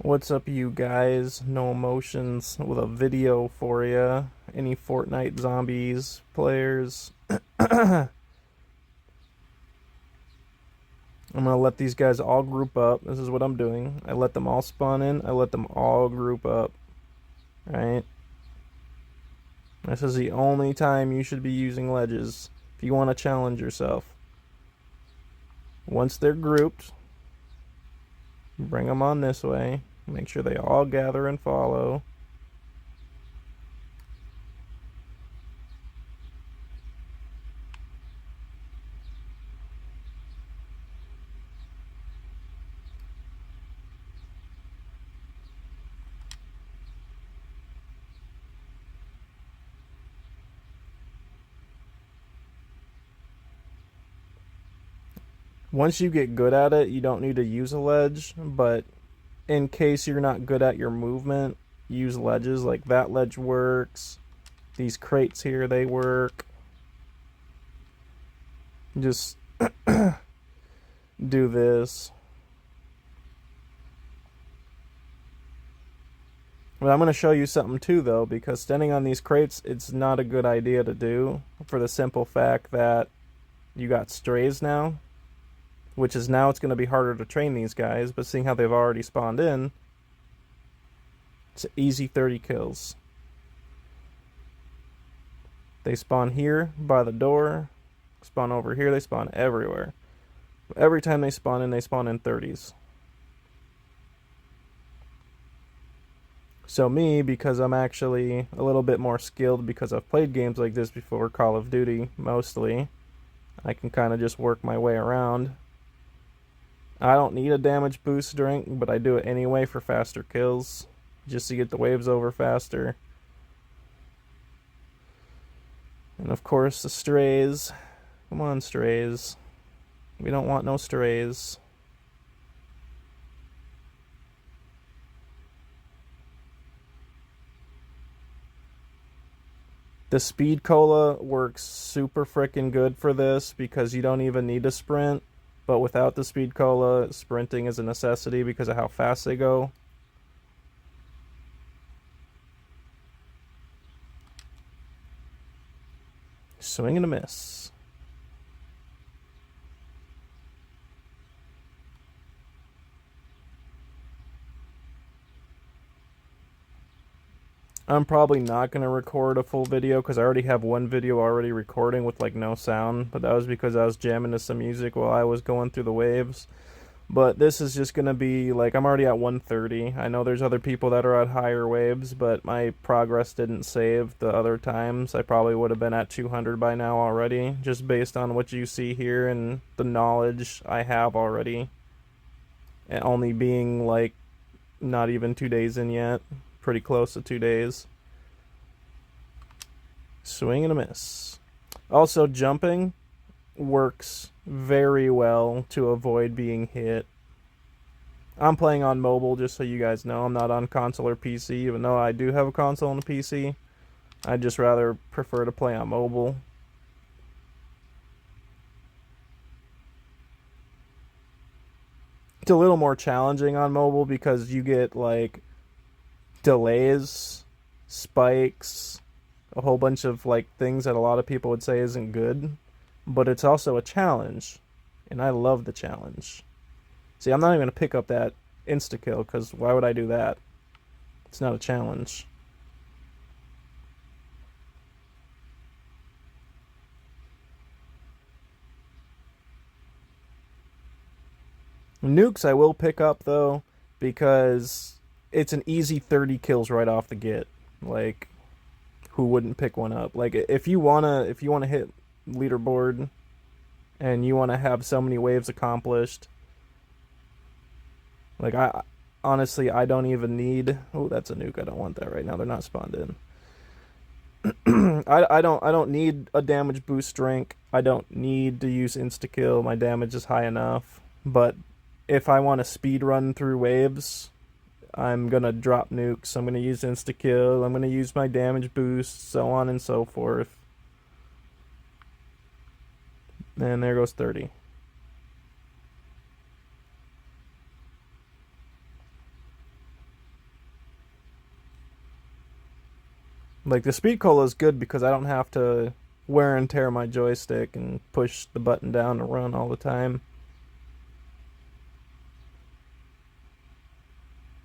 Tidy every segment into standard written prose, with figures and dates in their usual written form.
What's up, you guys? No Emotions with a video for ya. Any Fortnite zombies players? I'm gonna let these guys all group up. This is what I'm doing. I let them all spawn in. I let them all group up. Right? This is the only time you should be using ledges if you want to challenge yourself. Once they're grouped, bring them on this way. Make sure they all gather and follow. Once you get good at it, you don't need to use a ledge, but in case you're not good at your movement, use ledges. Like that ledge works. These crates here, they work. Just do this. But I'm going to show you something too, though, because standing on these crates, it's not a good idea to do for the simple fact that you got strays now, which is now it's going to be harder to train these guys, but seeing how they've already spawned in, it's an easy 30 kills. They spawn here by the door, spawn over here, they spawn everywhere. Every time they spawn in 30s. So me, because I'm actually a little bit more skilled because I've played games like this before, Call of Duty mostly, I can kind of just work my way around. I don't need a damage boost drink, but I do it anyway for faster kills, just to get the waves over faster. And of course the strays. Come on, strays. We don't want no strays. The speed cola works super freaking good for this because you don't even need to sprint. But without the speed cola, sprinting is a necessity because of how fast they go. Swing and a miss. I'm probably not going to record a full video because I already have one video already recording with like no sound, but that was because I was jamming to some music while I was going through the waves. But this is just going to be like, I'm already at 130. I know there's other people that are at higher waves, but my progress didn't save the other times. I probably would have been at 200 by now already, just based on what you see here and the knowledge I have already. And only being like not even 2 days in yet. Pretty close to 2 days. Swing and a miss. Also, jumping works very well to avoid being hit. I'm playing on mobile, just so you guys know. I'm not on console or PC, even though I do have a console and a PC. I'd just rather prefer to play on mobile. It's a little more challenging on mobile because you get like delays, spikes, a whole bunch of like things that a lot of people would say isn't good, but it's also a challenge, and I love the challenge. See, I'm not even gonna pick up that insta kill because why would I do that? It's not a challenge. Nukes I will pick up though because it's an easy 30 kills right off the get. Like, who wouldn't pick one up? Like, if you wanna hit leaderboard and you wanna have so many waves accomplished, like I honestly I don't even need. Oh, that's a nuke. I don't want that right now. They're not spawned in. I don't need a damage boost drink. I don't need to use insta kill. My damage is high enough. But if I want to speed run through waves, I'm gonna drop nukes. I'm gonna use insta kill. I'm gonna use my damage boost, so on and so forth. And there goes 30. Like, the speed cola is good because I don't have to wear and tear my joystick and push the button down to run all the time.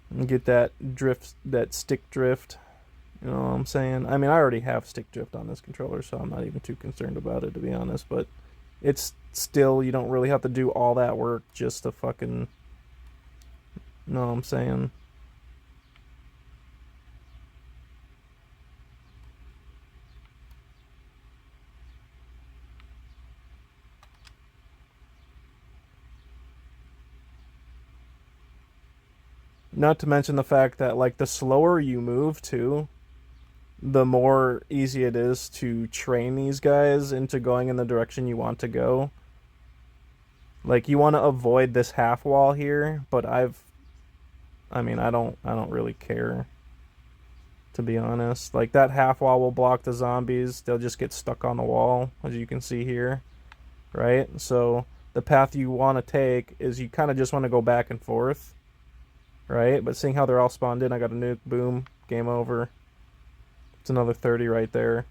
And get that drift, that stick drift. You know what I'm saying? I mean, I already have stick drift on this controller, so I'm not even too concerned about it, to be honest. But it's still, you don't really have to do all that work just to fucking... You know what I'm saying? Not to mention the fact that, like, the slower you move, too, the more easy it is to train these guys into going in the direction you want to go. Like, you want to avoid this half wall here, but I mean, I don't really care, to be honest. Like, that half wall will block the zombies. They'll just get stuck on the wall, as you can see here, right? So the path you want to take is you kind of just want to go back and forth, right? But seeing how they're all spawned in, I got a nuke, boom, game over. It's another 30 right there.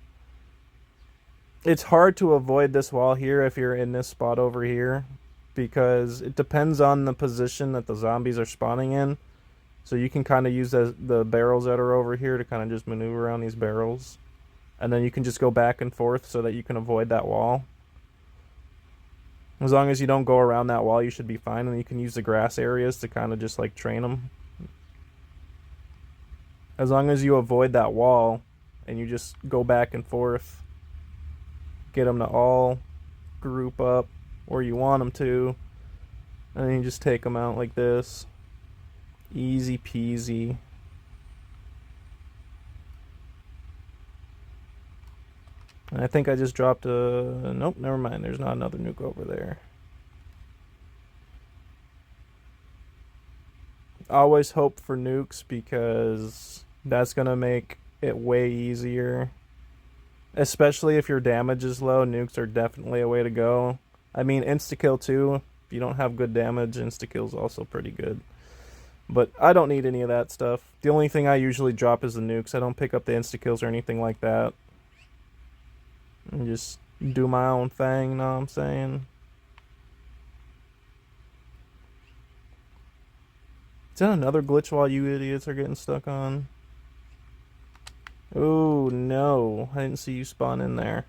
It's hard to avoid this wall here if you're in this spot over here, because it depends on the position that the zombies are spawning in. So you can kind of use the barrels that are over here to kind of just maneuver around these barrels. And then you can just go back and forth so that you can avoid that wall. As long as you don't go around that wall, you should be fine. And you can use the grass areas to kind of just like train them. As long as you avoid that wall and you just go back and forth, get them to all group up where you want them to, and then you just take them out like this. Easy peasy. And I think I just dropped a... Nope, never mind. There's not another nuke over there. Always hope for nukes, because that's going to make it way easier. Especially if your damage is low, nukes are definitely a way to go. I mean, insta-kill too. If you don't have good damage, insta-kill is also pretty good. But I don't need any of that stuff. The only thing I usually drop is the nukes. I don't pick up the insta-kills or anything like that. And just do my own thing, you know what I'm saying? Is that another glitch while you idiots are getting stuck on? Oh, no. I didn't see you spawn in there.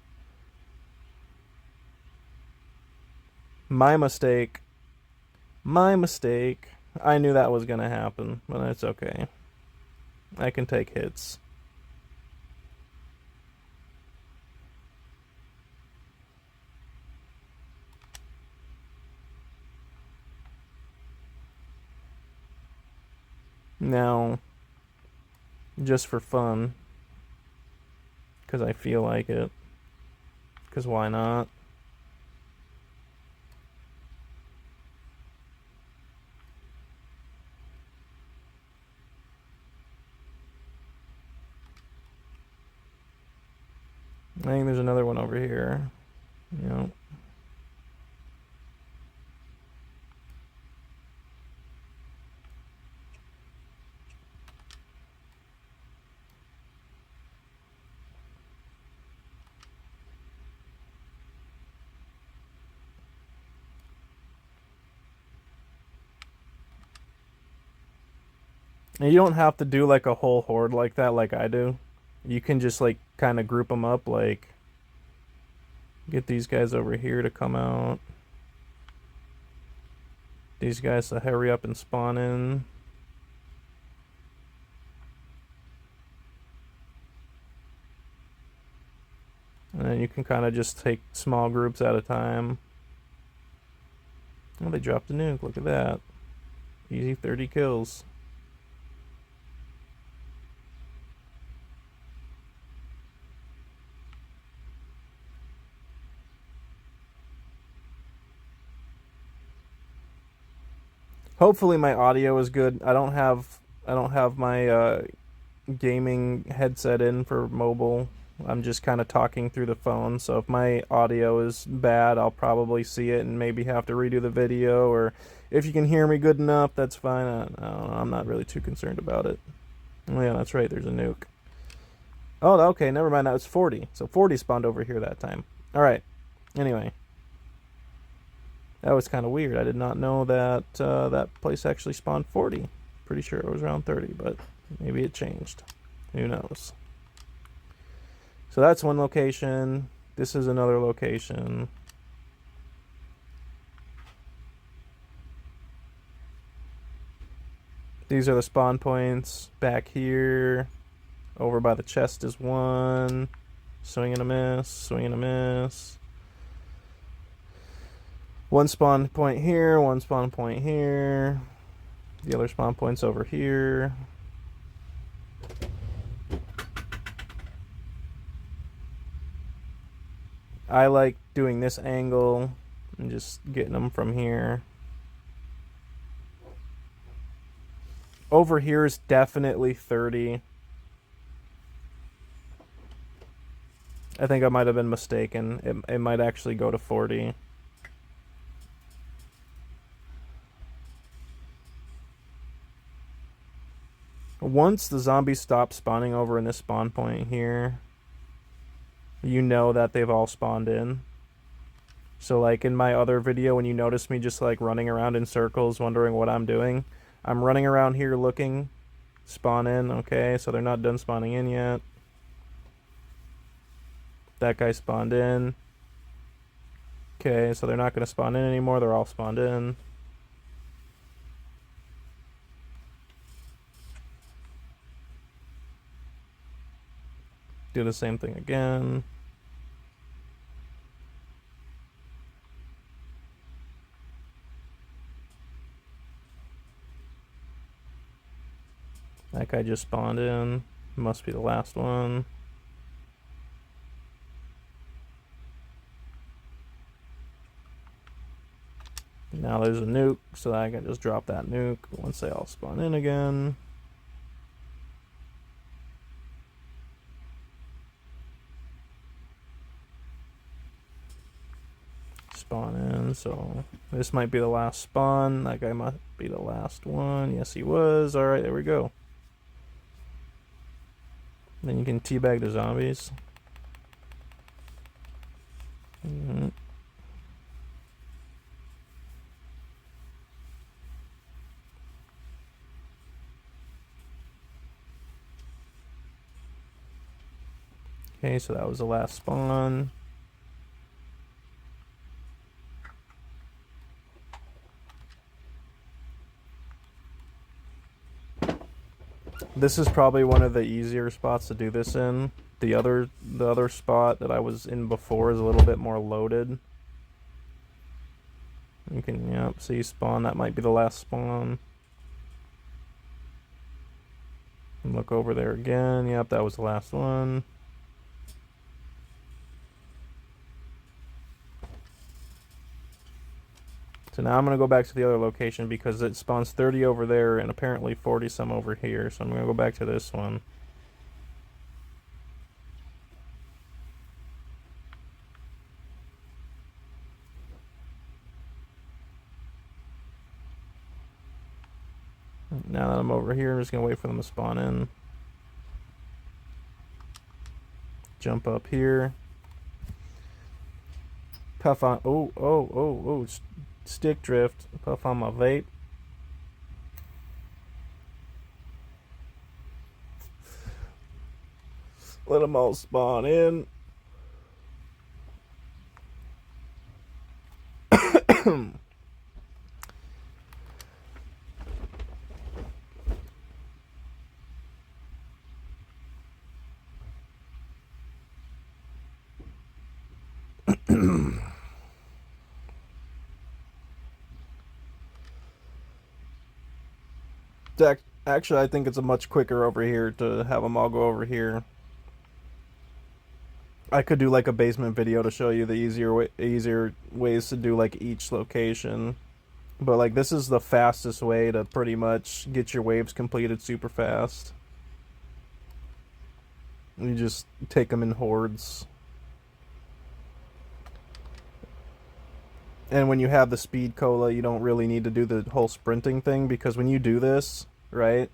My mistake. My mistake. I knew that was going to happen, but it's okay. I can take hits. Now, just for fun, because I feel like it, because why not? I think there's another one over here. Yep. And you don't have to do like a whole horde like that like I do. You can just like kind of group them up, like get these guys over here to come out. These guys to hurry up and spawn in. And then you can kind of just take small groups at a time. Oh, they dropped a nuke. Look at that. Easy 30 kills. Hopefully my audio is good. I don't have my gaming headset in for mobile. I'm just kind of talking through the phone, so if my audio is bad, I'll probably see it and maybe have to redo the video, or if you can hear me good enough, that's fine. I don't know, I'm not really too concerned about it. Oh yeah, that's right, there's a nuke. Oh, okay, never mind. That was 40. So 40 spawned over here that time. All right. Anyway, that was kind of weird. I did not know that that place actually spawned 40. Pretty sure it was around 30, but maybe it changed. Who knows? So that's one location. This is another location. These are the spawn points. Back here. Over by the chest is one. Swing and a miss. Swing and a miss. One spawn point here. One spawn point here. The other spawn point's over here. I like doing this angle and just getting them from here. Over here is definitely 30. I think I might have been mistaken. It might actually go to 40. Once the zombies stop spawning over in this spawn point here, you know that they've all spawned in. So like in my other video, when you notice me just like running around in circles wondering what I'm doing, I'm running around here looking, spawn in, okay, so they're not done spawning in yet. That guy spawned in. Okay, so they're not going to spawn in anymore, they're all spawned in. Do the same thing again. That guy just spawned in. Must be the last one. Now there's a nuke, so I can just drop that nuke once they all spawn in again. Spawn in, so this might be the last spawn. That guy might be the last one. Yes, he was. Alright, there we go. Then you can teabag the zombies. Okay, so that was the last spawn. This is probably one of the easier spots to do this in. The other spot that I was in before is a little bit more loaded. You can, yep, see spawn. That might be the last spawn. And look over there again. Yep, that was the last one. So now I'm going to go back to the other location because it spawns 30 over there and apparently 40 some over here. So I'm going to go back to this one. Now that I'm over here, I'm just going to wait for them to spawn in. Jump up here. Puff on, oh, stick drift. Puff on my vape. Let them all spawn in. Actually, I think it's a much quicker over here to have them all go over here. I could do like a basement video to show you the easier ways to do like each location. But like this is the fastest way to pretty much get your waves completed super fast. You just take them in hordes. And when you have the speed cola, you don't really need to do the whole sprinting thing because when you do this, right?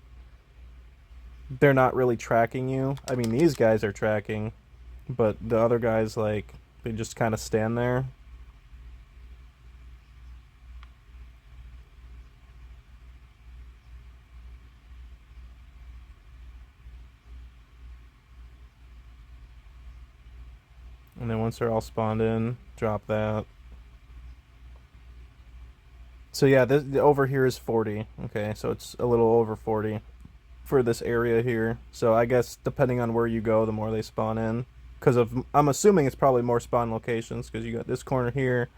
they're not really tracking you. I mean, these guys are tracking, but the other guys, like, they just kind of stand there. And then once they're all spawned in, drop that. So yeah, this over here is 40. Okay, so it's a little over 40 for this area here. So I guess depending on where you go, the more they spawn in. Because of, I'm assuming it's probably more spawn locations, because you got this corner here,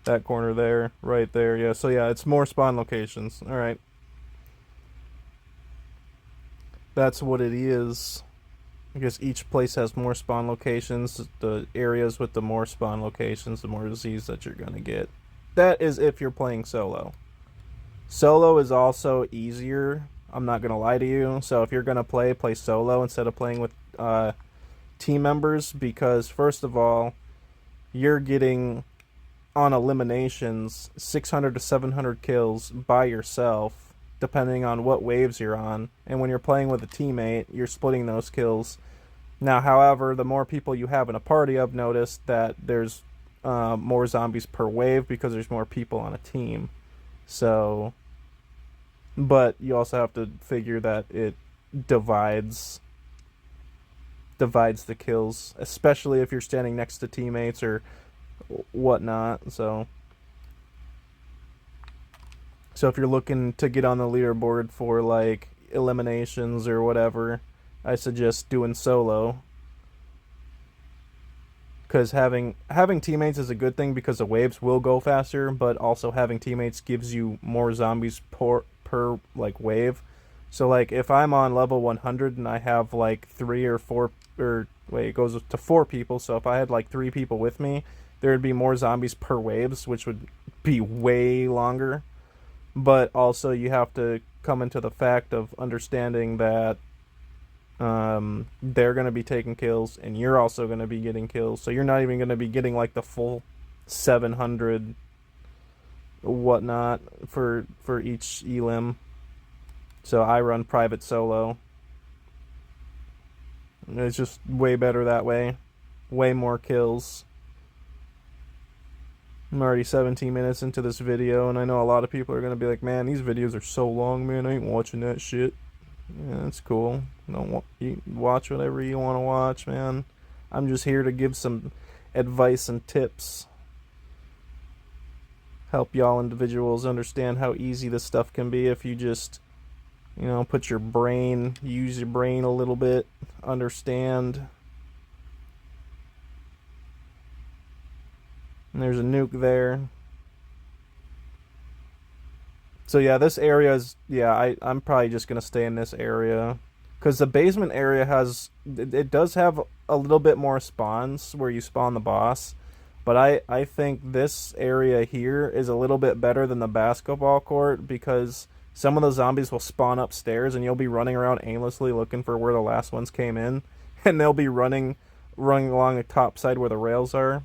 that corner there, right there. Yeah, so yeah, it's more spawn locations. All right. That's what it is. I guess each place has more spawn locations. The areas with the more spawn locations, the more disease that you're going to get. That is if you're playing solo. Solo is also easier. I'm not going to lie to you. So if you're going to play solo instead of playing with team members, because first of all, you're getting on eliminations 600 to 700 kills by yourself, depending on what waves you're on. And when you're playing with a teammate, you're splitting those kills. Now, however, the more people you have in a party, I've noticed that there's more zombies per wave because there's more people on a team. So, but you also have to figure that it divides the kills, especially if you're standing next to teammates or whatnot. So if you're looking to get on the leaderboard for like eliminations or whatever, I suggest doing solo, because having teammates is a good thing because the waves will go faster, but also having teammates gives you more zombies per like wave. So like if I'm on level 100 and I have like 3 or 4, or wait, it goes to 4 people, so if I had like 3 people with me, there would be more zombies per waves, which would be way longer. But also you have to come into the fact of understanding that they're going to be taking kills and you're also going to be getting kills, so you're not even going to be getting like the full 700 whatnot for each elim. So I run private solo. It's just way better that way. Way more kills. I'm already 17 minutes into this video, and I know a lot of people are going to be like, man, these videos are so long, man. I ain't watching that shit. Yeah, that's cool. You watch whatever you want to watch, man. I'm just here to give some advice and tips. Help y'all individuals understand how easy this stuff can be if you just, use your brain a little bit, understand. And there's a nuke there. So yeah, this area is, I'm probably just going to stay in this area. Because the basement area it does have a little bit more spawns where you spawn the boss. But I think this area here is a little bit better than the basketball court, because some of the zombies will spawn upstairs and you'll be running around aimlessly looking for where the last ones came in. And they'll be running along the top side where the rails are.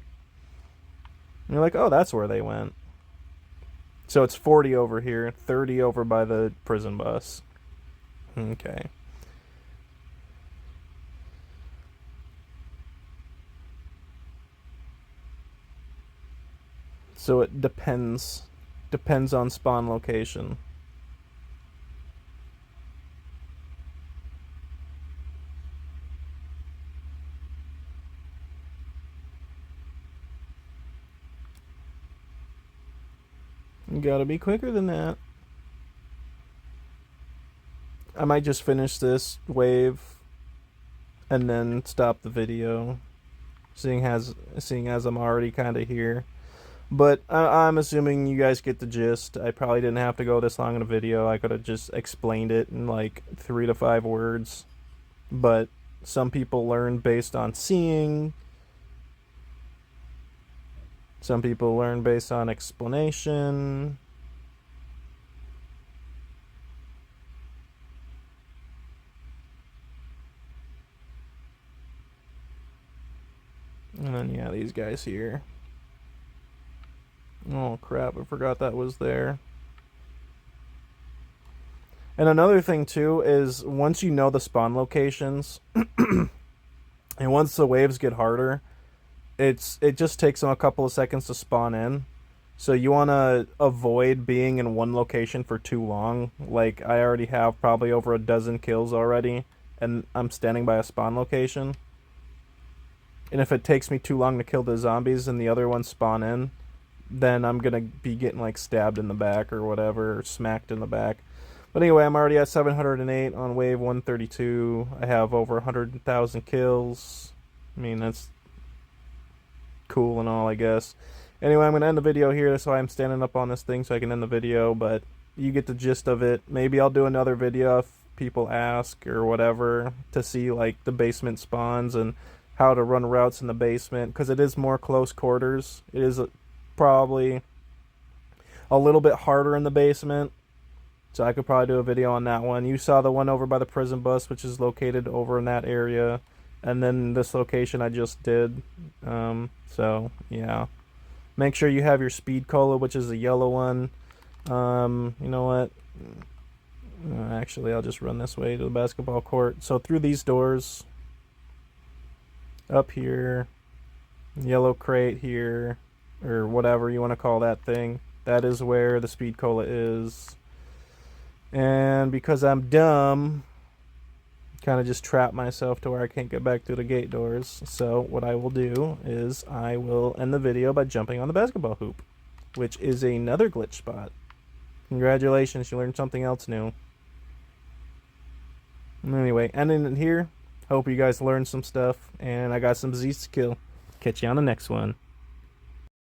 And you're like, oh, that's where they went. So it's 40 over here, 30 over by the prison bus. Okay. So it depends on spawn location. You gotta be quicker than that. I might just finish this wave and then stop the video, seeing as I'm already kind of here. But I'm assuming you guys get the gist. I probably didn't have to go this long in a video. I could have just explained it in like 3 to 5 words. But some people learn based on seeing. Some people learn based on explanation. And then, yeah, these guys here. Oh, crap. I forgot that was there. And another thing too is once you know the spawn locations, and once the waves get harder, it just takes them a couple of seconds to spawn in. So you want to avoid being in one location for too long. Like I already have probably over a dozen kills already, and I'm standing by a spawn location. And if it takes me too long to kill the zombies and the other ones spawn in, then I'm gonna be getting like stabbed in the back or whatever, or smacked in the back. But anyway, I'm already at 708 on wave 132. I have over 100,000 kills. I mean, that's cool and all, I guess. Anyway, I'm going to end the video here. That's why I'm standing up on this thing so I can end the video, but you get the gist of it. Maybe I'll do another video if people ask or whatever to see like the basement spawns and how to run routes in the basement, because it is more close quarters. It is probably a little bit harder in the basement, so I could probably do a video on that one. You saw the one over by the prison bus, which is located over in that area, and then this location I just did. So yeah, make sure you have your speed cola, which is the yellow one. You know what, actually I'll just run this way to the basketball court. So through these doors up here, yellow crate here, or whatever you want to call that thing, that is where the speed cola is. And because I'm dumb, kind of just trap myself to where I can't get back through the gate doors. So what I will do is I will end the video by jumping on the basketball hoop, which is another glitch spot. Congratulations, you learned something else new. Anyway, ending it here. Hope you guys learned some stuff, and I got some Z's to kill. Catch you on the next one.